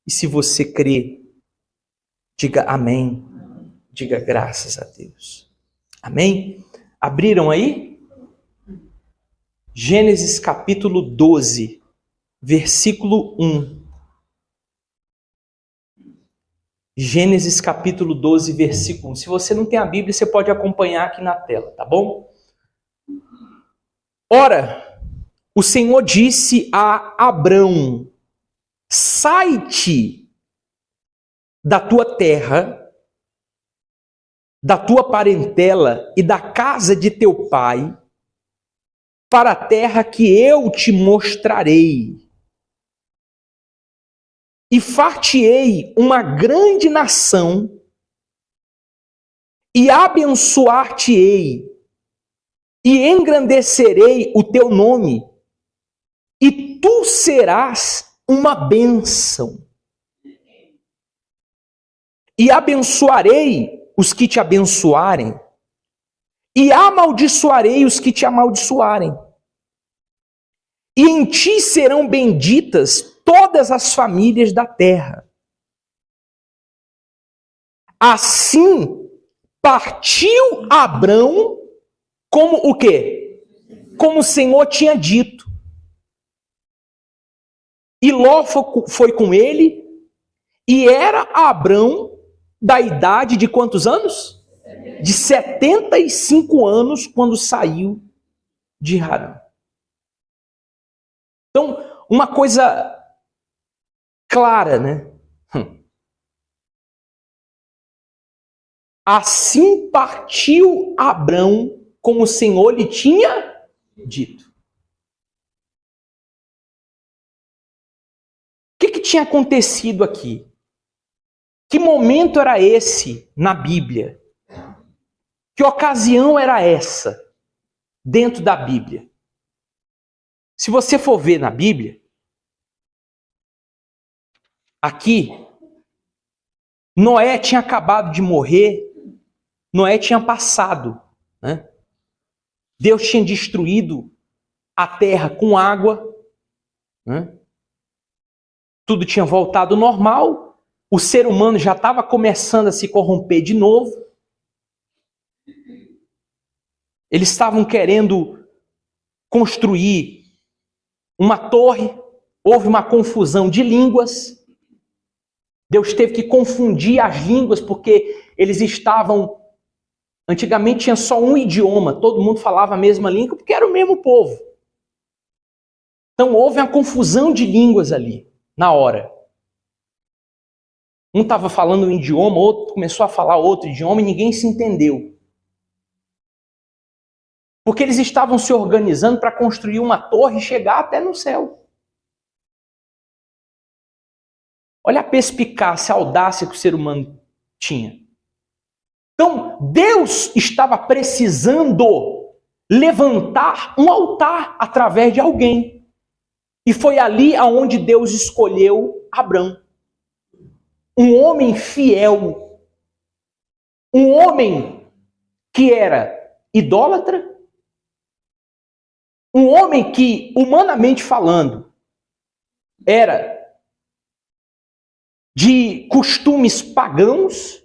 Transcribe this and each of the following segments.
E se você crê, diga amém. Diga graças a Deus. Amém? Abriram aí? Gênesis capítulo 12, versículo 1. Gênesis capítulo 12, versículo 1. Se você não tem a Bíblia, você pode acompanhar aqui na tela, tá bom? Ora, o Senhor disse a Abrão: sai-te da tua terra, da tua parentela e da casa de teu pai, para a terra que eu te mostrarei. E far-te-ei uma grande nação, e abençoar-te-ei, e engrandecerei o teu nome, e tu serás uma bênção. E abençoarei os que te abençoarem, e amaldiçoarei os que te amaldiçoarem. E em ti serão benditas todas as famílias da terra. Assim partiu Abrão como o quê? Como o Senhor tinha dito. E Ló foi com ele, e era Abrão da idade de quantos anos? De 75 anos quando saiu de Harã. Então, uma coisa clara, né? Assim partiu Abrão como o Senhor lhe tinha dito. O que tinha acontecido aqui? Que momento era esse na Bíblia? Que ocasião era essa dentro da Bíblia? Se você for ver na Bíblia, aqui, Noé tinha acabado de morrer, Noé tinha passado, né? Deus tinha destruído a terra com água, né? Tudo tinha voltado ao normal, o ser humano já estava começando a se corromper de novo. Eles estavam querendo construir uma torre, houve uma confusão de línguas. Deus teve que confundir as línguas porque eles estavam... Antigamente tinha só um idioma, todo mundo falava a mesma língua porque era o mesmo povo. Então houve uma confusão de línguas ali, na hora. Um estava falando um idioma, outro começou a falar outro idioma e ninguém se entendeu. Porque eles estavam se organizando para construir uma torre e chegar até no céu. Olha a perspicácia, a audácia que o ser humano tinha. Então, Deus estava precisando levantar um altar através de alguém. E foi ali aonde Deus escolheu Abrão. Um homem fiel. Um homem que era idólatra. Um homem que, humanamente falando, era de costumes pagãos,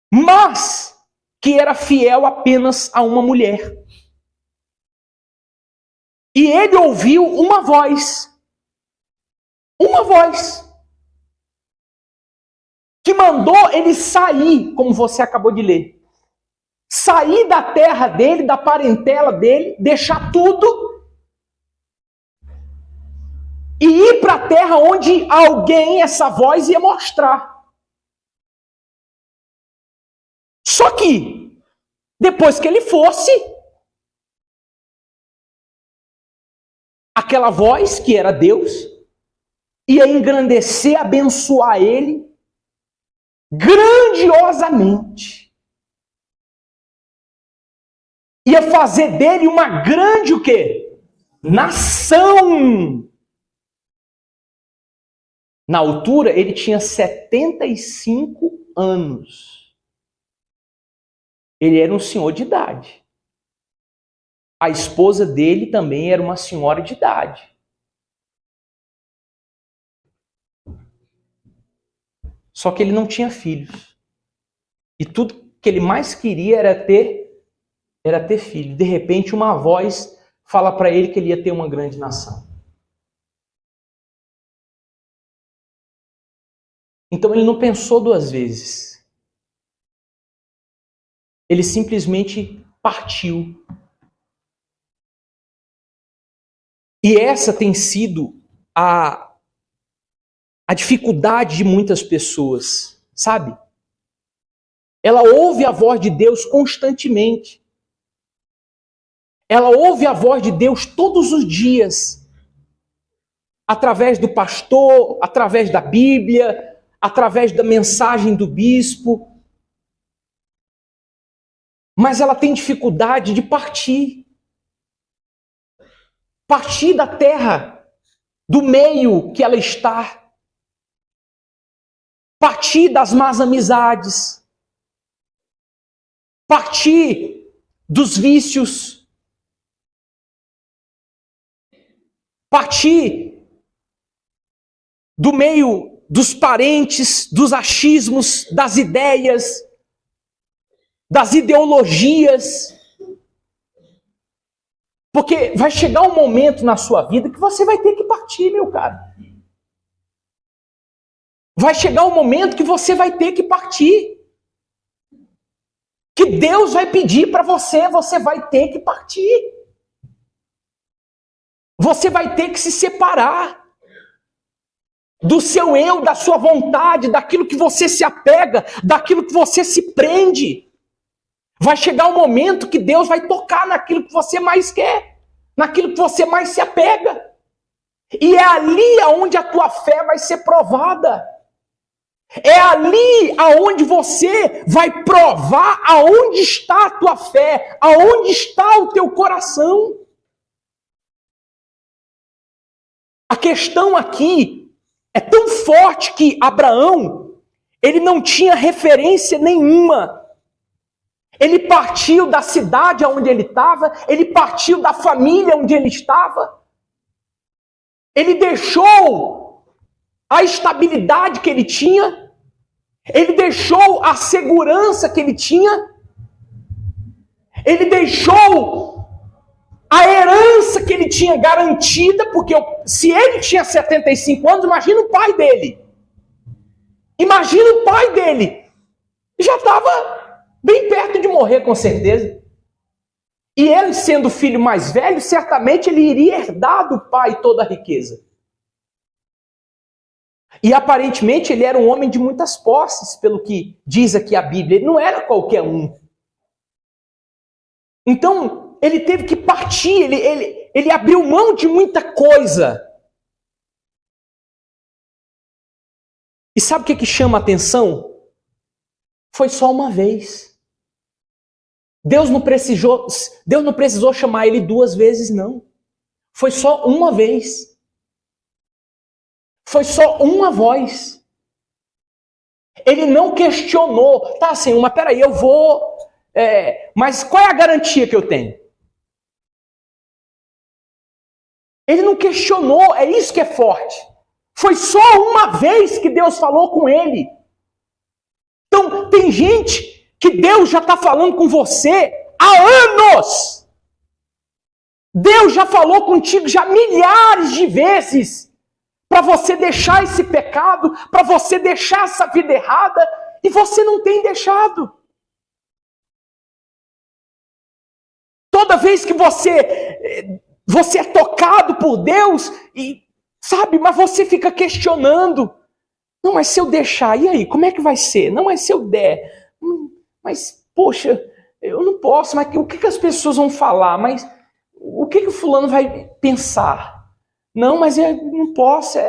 mas que era fiel apenas a uma mulher. E ele ouviu uma voz, que mandou ele sair, como você acabou de ler. Sair da terra dele, da parentela dele, deixar tudo e ir para a terra onde alguém, essa voz, ia mostrar. Só que, depois que ele fosse, aquela voz, que era Deus, ia engrandecer, abençoar ele grandiosamente. Ia fazer dele uma grande o quê? Nação. Na altura, ele tinha 75 anos. Ele era um senhor de idade. A esposa dele também era uma senhora de idade. Só que ele não tinha filhos. E tudo que ele mais queria era ter filho. De repente, uma voz fala para ele que ele ia ter uma grande nação. Então ele não pensou duas vezes. Ele simplesmente partiu. E essa tem sido a dificuldade de muitas pessoas, sabe? Ela ouve a voz de Deus constantemente. Ela ouve a voz de Deus todos os dias. Através do pastor, através da Bíblia, através da mensagem do bispo. Mas ela tem dificuldade de partir. Partir da terra, do meio que ela está. Partir das más amizades. Partir dos vícios. Partir do meio dos parentes, dos achismos, das ideias, das ideologias. Porque vai chegar um momento na sua vida que você vai ter que partir, meu caro. Vai chegar um momento que você vai ter que partir. Que Deus vai pedir para você, você vai ter que partir. Você vai ter que se separar do seu eu, da sua vontade, daquilo que você se apega, daquilo que você se prende. Vai chegar um momento que Deus vai tocar naquilo que você mais quer, naquilo que você mais se apega. E é ali aonde a tua fé vai ser provada. É ali aonde você vai provar aonde está a tua fé, aonde está o teu coração. A questão aqui é tão forte que Abraão, ele não tinha referência nenhuma. Ele partiu da cidade onde ele estava, ele partiu da família onde ele estava. Ele deixou a estabilidade que ele tinha, ele deixou a segurança que ele tinha, ele deixou a herança que ele tinha garantida, porque se ele tinha 75 anos, imagina o pai dele. Imagina o pai dele. Já estava bem perto de morrer, com certeza. E ele, sendo o filho mais velho, certamente ele iria herdar do pai toda a riqueza. E aparentemente ele era um homem de muitas posses, pelo que diz aqui a Bíblia. Ele não era qualquer um. Então, ele teve que partir, ele abriu mão de muita coisa. E sabe o que chama a atenção? Foi só uma vez. Deus não precisou chamar ele duas vezes, não. Foi só uma vez. Foi só uma voz. Ele não questionou. Tá, Senhor, mas peraí, eu vou... mas qual é a garantia que eu tenho? Ele não questionou, é isso que é forte. Foi só uma vez que Deus falou com ele. Então, tem gente que Deus já está falando com você há anos. Deus já falou contigo já milhares de vezes para você deixar esse pecado, para você deixar essa vida errada, e você não tem deixado. Toda vez que você é tocado por Deus, e sabe, mas você fica questionando. Não, mas se eu deixar, e aí, como é que vai ser? Não, mas se eu der, mas, poxa, eu não posso, mas o que as pessoas vão falar? Mas o que o fulano vai pensar? Não, mas eu não posso,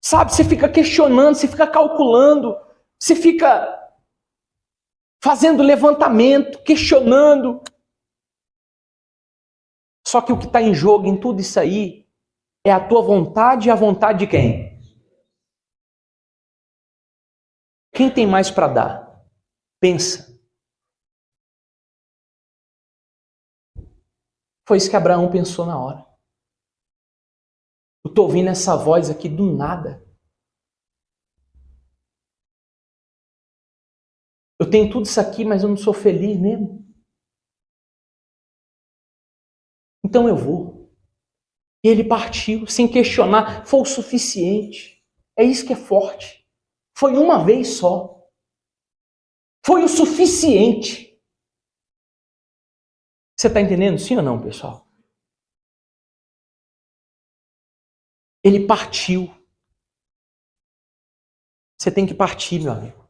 Sabe, você fica questionando, você fica calculando, você fica fazendo levantamento, questionando. Só que o que está em jogo em tudo isso aí é a tua vontade e a vontade de quem? Quem tem mais para dar? Pensa. Foi isso que Abraão pensou na hora. Eu estou ouvindo essa voz aqui do nada. Eu tenho tudo isso aqui, mas eu não sou feliz mesmo. Então eu vou. E ele partiu, sem questionar. Foi o suficiente. É isso que é forte. Foi uma vez só. Foi o suficiente. Você está entendendo? Sim ou não, pessoal? Ele partiu. Você tem que partir, meu amigo.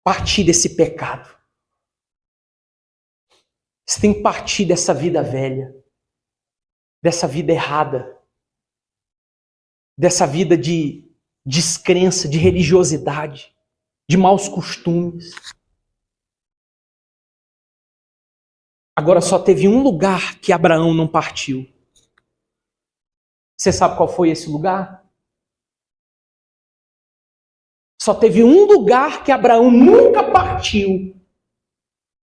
Partir desse pecado. Você tem que partir dessa vida velha. Dessa vida errada. Dessa vida de descrença, de religiosidade, de maus costumes. Agora só teve um lugar que Abraão não partiu. Você sabe qual foi esse lugar? Só teve um lugar que Abraão nunca partiu.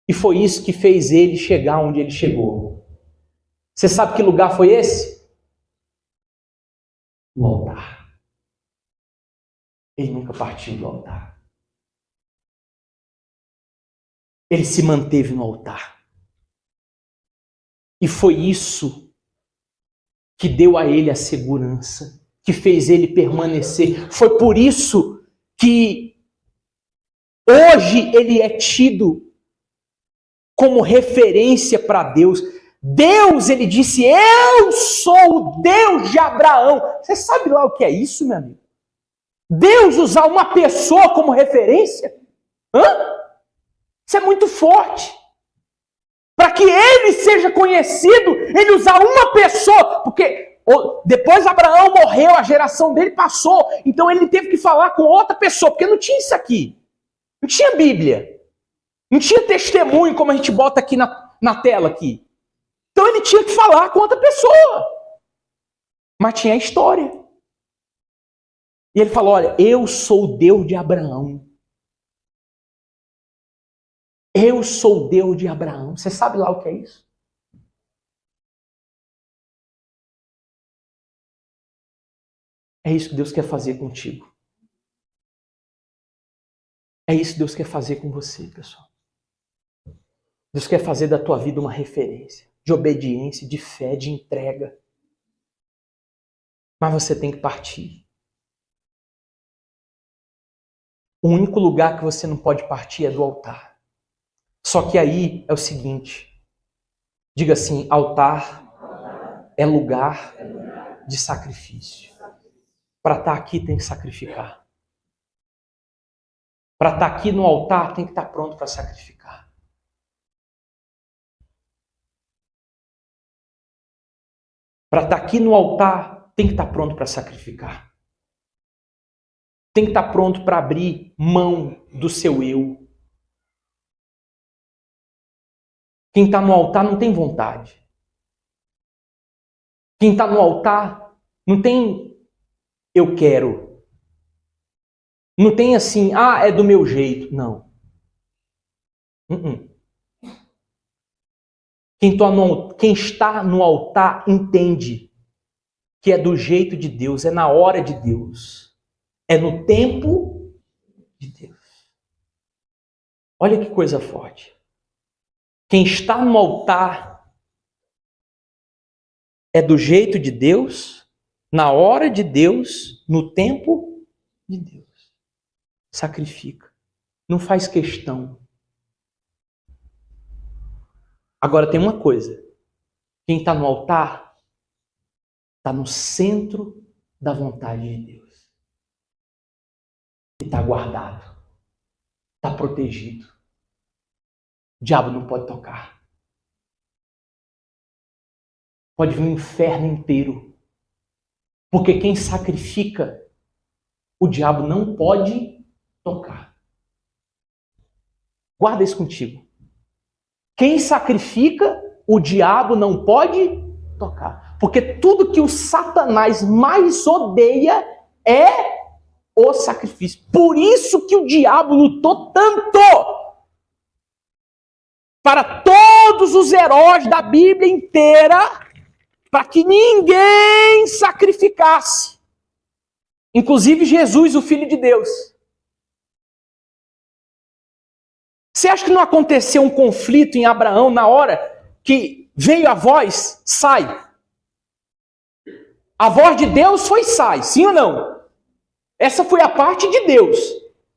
E foi isso que fez ele chegar onde ele chegou. Você sabe que lugar foi esse? O altar. Ele nunca partiu do altar. Ele se manteve no altar. E foi isso que deu a ele a segurança, que fez ele permanecer. Foi por isso que hoje ele é tido como referência para Deus. Deus, ele disse, eu sou o Deus de Abraão. Você sabe lá o que é isso, meu amigo? Deus usar uma pessoa como referência? Isso é muito forte. Para que ele seja conhecido, ele usar uma pessoa. Porque depois Abraão morreu, a geração dele passou. Então ele teve que falar com outra pessoa. Porque não tinha isso aqui. Não tinha Bíblia. Não tinha testemunho como a gente bota aqui na tela aqui. Então ele tinha que falar com outra pessoa. Mas tinha a história. E ele falou, olha, eu sou o Deus de Abraão. Eu sou o Deus de Abraão. Você sabe lá o que é isso? É isso que Deus quer fazer contigo. É isso que Deus quer fazer com você, pessoal. Deus quer fazer da tua vida uma referência de obediência, de fé, de entrega. Mas você tem que partir. O único lugar que você não pode partir é do altar. Só que aí é o seguinte, diga assim, altar é lugar de sacrifício. Para estar aqui tem que sacrificar. Para estar aqui no altar tem que estar pronto para sacrificar. Para estar aqui no altar tem que estar pronto para sacrificar. Tem que estar pronto para abrir mão do seu eu. Quem está no altar não tem vontade. Quem está no altar não tem eu quero. Não tem assim, é do meu jeito. Não. Quem está no altar entende que é do jeito de Deus, é na hora de Deus. É no tempo de Deus. Olha que coisa forte. Quem está no altar é do jeito de Deus, na hora de Deus, no tempo de Deus. Sacrifica. Não faz questão. Agora tem uma coisa. Quem está no altar está no centro da vontade de Deus. E está guardado. Está protegido. O diabo não pode tocar. Pode vir o inferno inteiro. Porque quem sacrifica, o diabo não pode tocar. Guarda isso contigo. Quem sacrifica, o diabo não pode tocar. Porque tudo que o Satanás mais odeia é o sacrifício. Por isso que o diabo lutou tanto para todos os heróis da Bíblia inteira, para que ninguém sacrificasse. Inclusive Jesus, o Filho de Deus. Você acha que não aconteceu um conflito em Abraão na hora que veio a voz, sai? A voz de Deus foi sai, sim ou não? Essa foi a parte de Deus.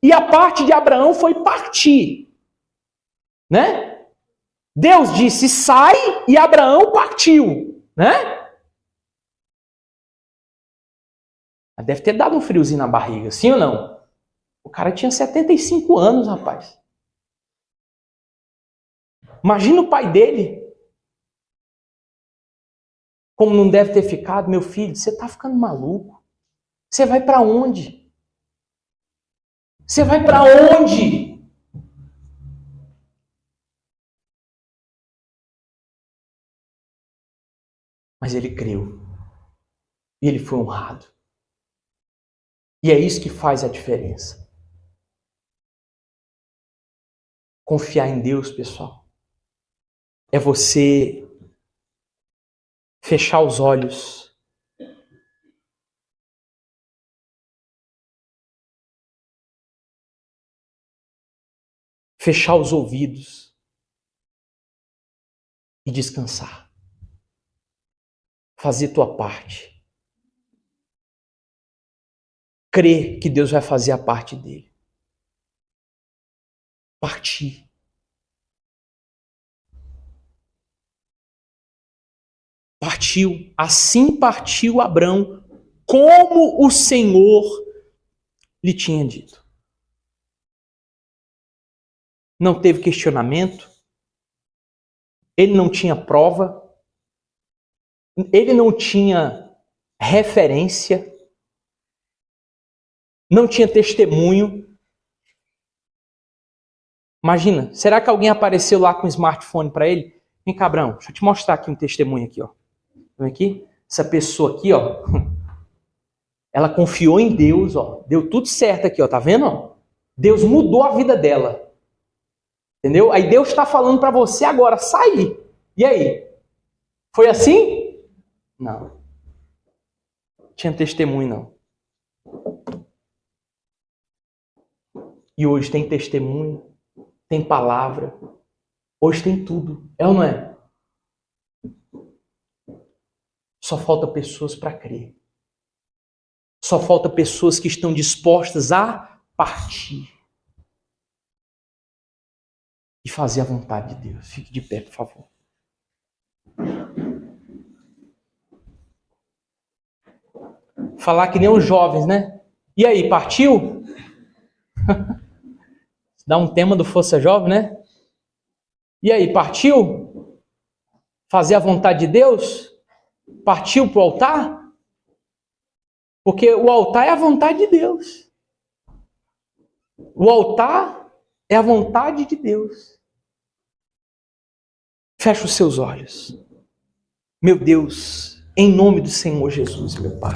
E a parte de Abraão foi partir. Né? Deus disse sai e Abraão partiu. Né? Deve ter dado um friozinho na barriga, sim ou não? O cara tinha 75 anos, rapaz. Imagina o pai dele. Como não deve ter ficado, meu filho, você está ficando maluco. Você vai para onde? Você vai para onde? Mas ele creu. E ele foi honrado. E é isso que faz a diferença. Confiar em Deus, pessoal, é você fechar os olhos, fechar os ouvidos e descansar. Fazer tua parte. Crer que Deus vai fazer a parte dele. Partir. Partiu, assim partiu Abrão, como o Senhor lhe tinha dito. Não teve questionamento, ele não tinha prova, ele não tinha referência, não tinha testemunho. Imagina, será que alguém apareceu lá com um smartphone para ele? Vem cá, Abrão, deixa eu te mostrar aqui um testemunho aqui, ó. Vem aqui, essa pessoa aqui, ó, ela confiou em Deus, ó, deu tudo certo aqui, ó, tá vendo? Ó? Deus mudou a vida dela, entendeu? Aí Deus está falando para você agora sair. E aí? Foi assim? Não. Tinha testemunho, não. E hoje tem testemunho, tem palavra, hoje tem tudo, é ou não é? Só falta pessoas para crer. Só falta pessoas que estão dispostas a partir e fazer a vontade de Deus. Fique de pé, por favor. Falar que nem os jovens, né? E aí, partiu? Dá um tema do Força Jovem, né? E aí, partiu? Fazer a vontade de Deus? Partiu para o altar? Porque o altar é a vontade de Deus. O altar é a vontade de Deus. Feche os seus olhos. Meu Deus, em nome do Senhor Jesus, meu Pai.